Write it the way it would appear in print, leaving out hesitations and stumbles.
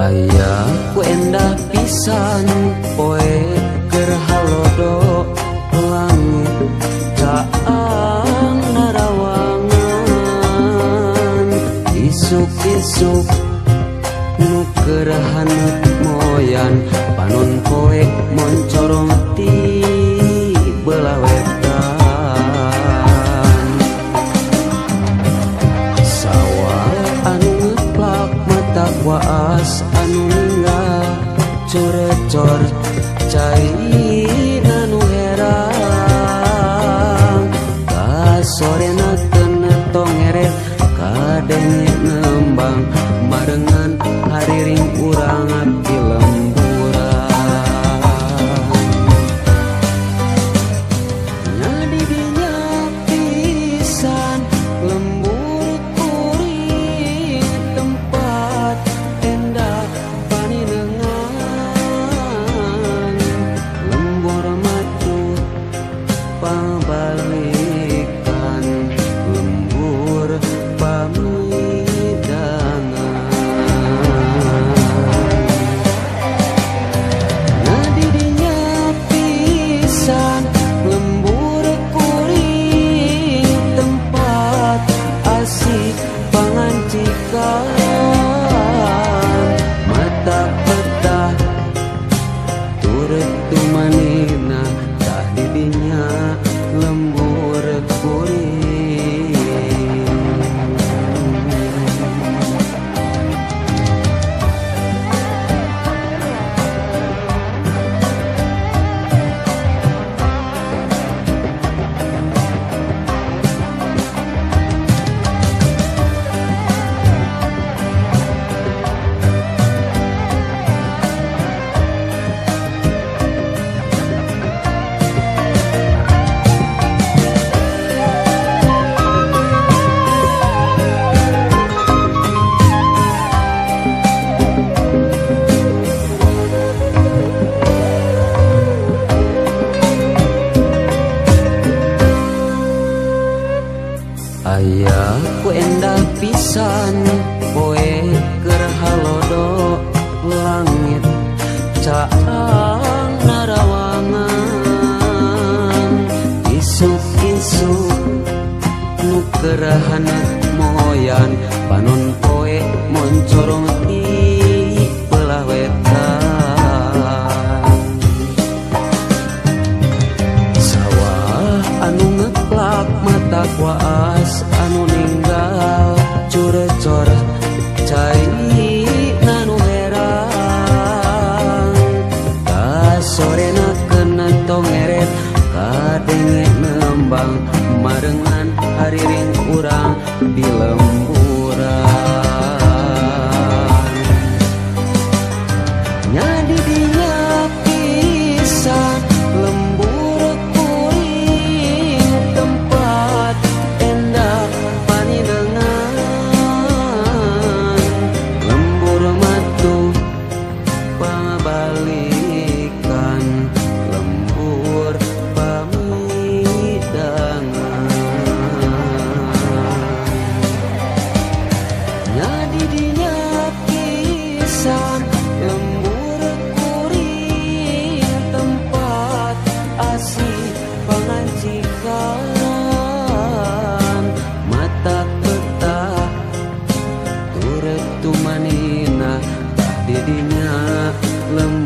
Aya ku endah pisan poe keur halodo langit caang narawangan isuk-isuk nu keur haneut moyan panon poe moncorong ti belah wetan sawah anu ngeplak mata waas anu ninggal corecor cai nanu herang kasorena kena tongeret kadenge nembang marengan hariring urang abdi lemburan nyadi dinya pisan lembur kuring tempat endah paninengan lembur matu pabalikan lembur pamidangan nadi dinya pisan lembur kuring tempat asik pangancikan mata petah turut tumanina tah didinya lembur kuring aya ku endah pisan poe keur halodo langit caang narawangan isuk-isuk nu keur haneut moyan panon poe moncorong ti belah wetan sawah anu ngeplak mata waas anu ninggal curecor cai nanu herang kasorena kena tongeret kadenge nembang marengan hariring urang di lemburan nyadi dinya pisan lembur kuring tempat endah paninengan lembur matu pabalikan lembur pamidangan nyadi dinya pisan lembur kuring tempat asik pangancikan mata petah turut tumanina tah didinya lembur